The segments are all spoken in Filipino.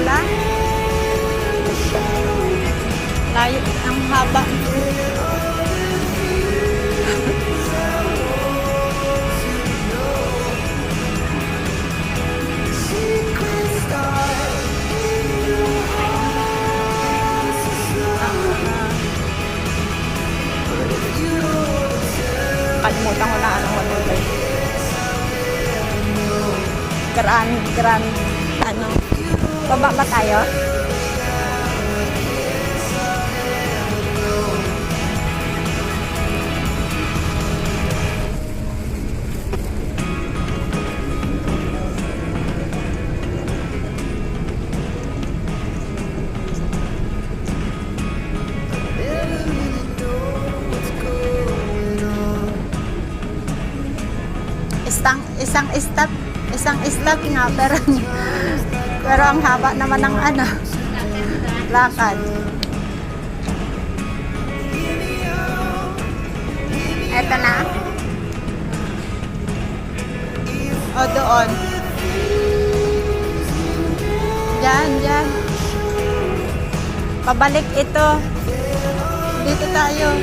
pala. Layo, ang haba. Kalimutan ko na anong hotel ba yun. Grand, ano, baba ba tayo? Isang stop nga, pero ang haba naman ng ano, lakad. Eto na. O, doon. Diyan. Pabalik ito. Dito tayo.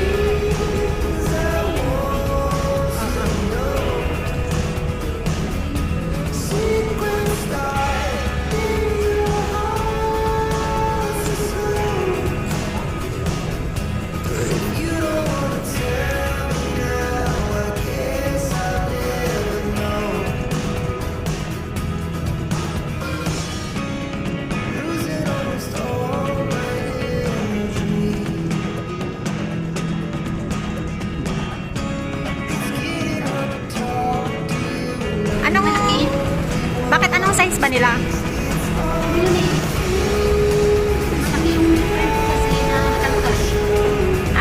Bakit anong size ba nila?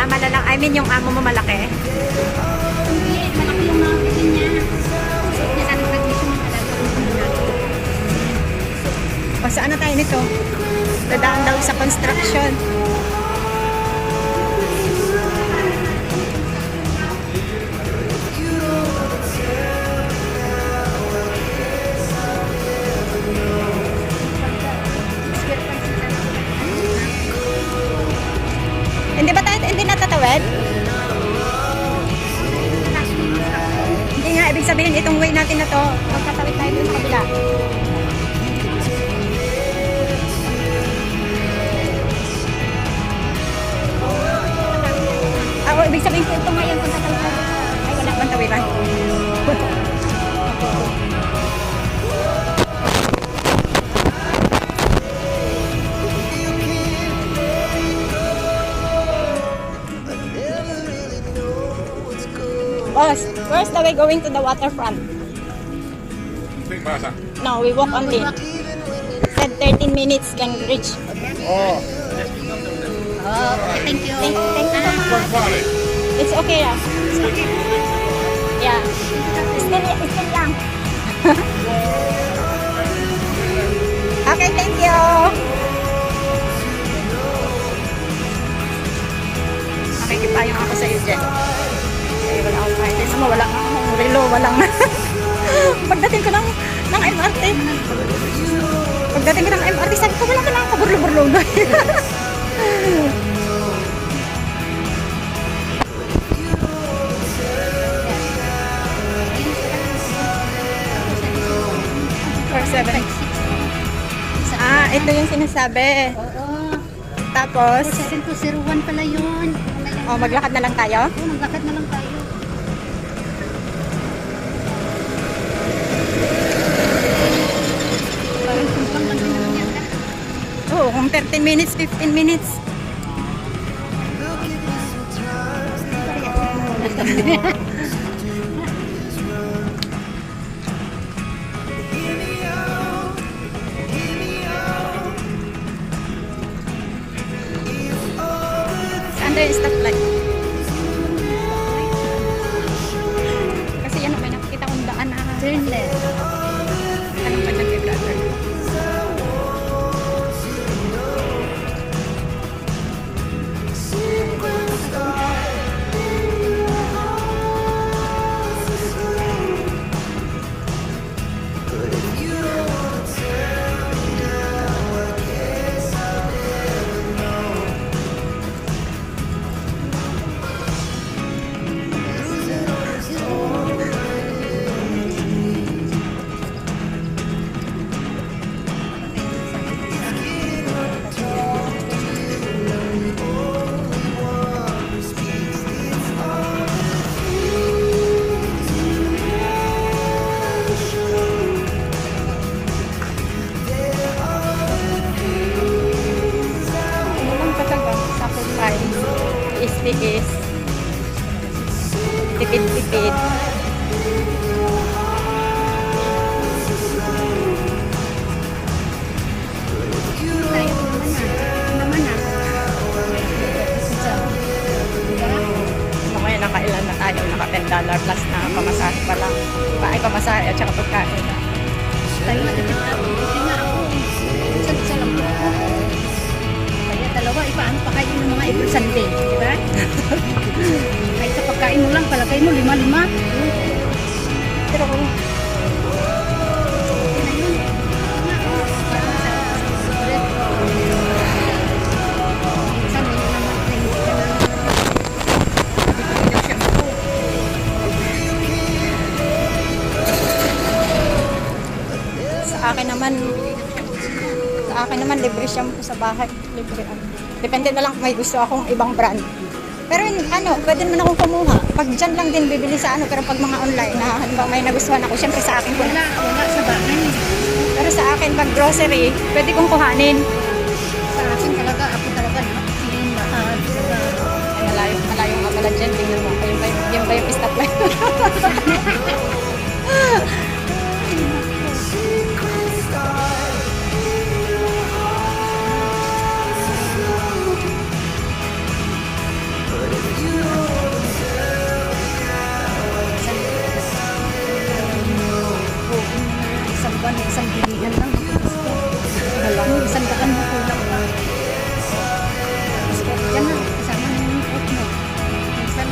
Malalang. I mean, yung amo mo malaki? Hindi, malaki yung mga kasi niya. Hindi sana nag-mission ng alaga. O, saan na tayo nito? Dadaan daw sa construction. Hindi natatawid? Hindi nga, ibig sabihin itong way natin na to, magtatawid tayo dun sa kabila. Ibig sabihin ko ito ngayon kung tatawid tayo. Ay, wala bang tawiran? Boss, where's the way going to the waterfront? No, we walk only. Said 13 minutes can reach. Oh, thank you. Thank you. It's okay, yeah. Yeah. Still lang. Okay, thank you. Nakikipayong ako sa iyo, Jen. Ay, wala akong kahit mo, wala akong relo, walang pagdating ko ng MRT. Pagdating ko ng MRT, sabi ko, wala ka lang kaburlo-burlo doon. Ito yung sinasabi. Oo. Tapos, 7201 pala yun. maglakad na lang tayo? Oo, maglakad na lang tayo. Oo, kung 13 minutes, 15 minutes. Saan tayo stoplight? Kasi yan, may nakikita kong daan na Turn left. anong pa dyan kay brother. tiis. Tipid-tipid. Tayo naman na. So ngayon nakailan na tayo, naka $10 plus na pamasahe pa lang. Ay, pamasahe at saka pagkain. Tayo na dito ako. Isa lang po ako. Kaya dalawa, ipaano pa kayo ng mga every Sunday, di ba? Kahit sa pagkain mo lang, palagay mo 5-5. Pero sa akin naman libre shampoo sa bahay. Libre ano. Depende na lang kung may gusto akong ibang brand. Pero pwede naman akong kumuha. Pag dyan lang din bibili sa pero pag mga online na halimbawa may nagustuhan ako, syempre sa akin ko na. Wala sa bahay. Pero sa akin, pag grocery, pwede kong kuhanin. Sa akin talaga, ako talaga nakapiling lahat. Ay, malayo nga pala dyan. Tingnan mo. Yan ba yung stoplight? Isang buwan, isang bilihan lang. Isang daan mo kulang pa. Yan na, kasama na yung coat mo. Isang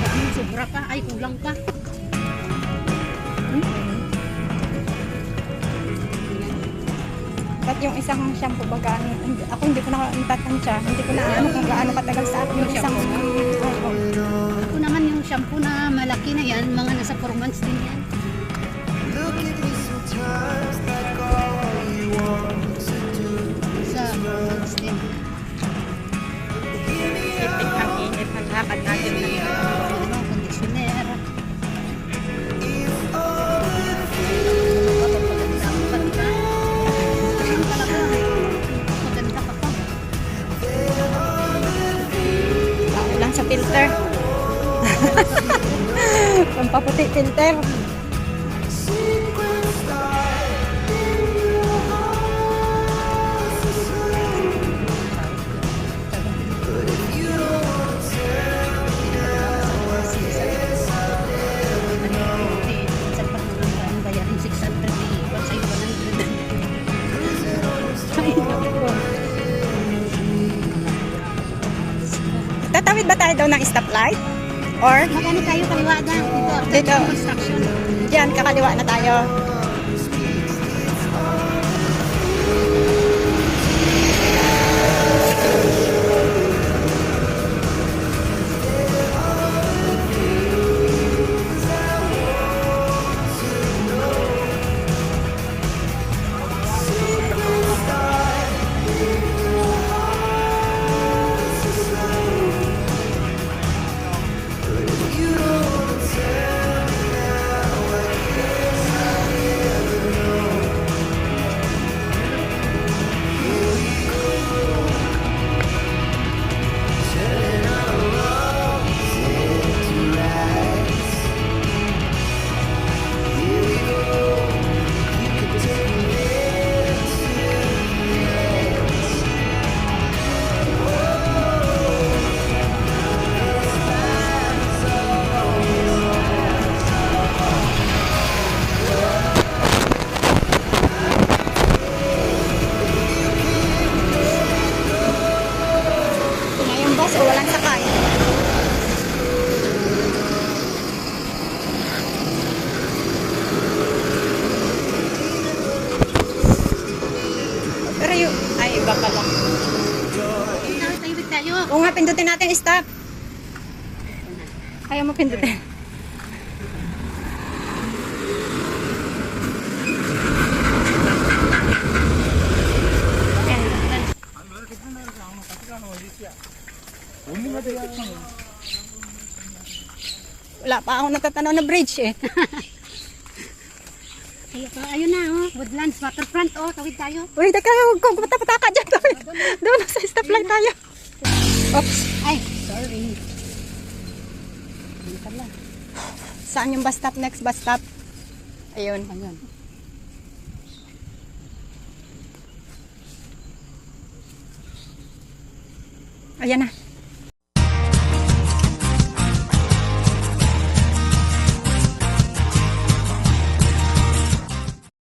daan, sobra pa. Ay, kulang pa. At yung isang shampoo ba ako hindi ko na natatansya. Hindi ko na ano kung gaano katagal sa akin yung isang Ako naman yung shampoo na malaki na yan, mga nasa 4 months din yan. Sa 4 months din. titik ang init ng lakad natin. Ano, conditioner. Maganda ka pa. Ako lang sa filter. Pampaputi filter. Bayarin 600, iwan sa'yo 100. Tatawid ba tayo daw ng stoplight? Or Magano tayo kaliwa na? Dito, Dito. construction. diyan kakaliwa na tayo? Ngayong bus o walang sakay? Pero yung, ay iba pala. Tayo. Oo nga, pindutin natin stop. Ayaw mo pindutin. Wala pa ako natatanaw na bridge eh. Ayun na, oh. Woodlands, waterfront, oh. Tawid tayo. Uy, teka, huwag kong patapataka dyan. Doon sa stoplight tayo. Oops. Ay, Sorry. Ayun pala. Saan yung bus stop? Next bus stop? Ayun. Ayun. Ayan na.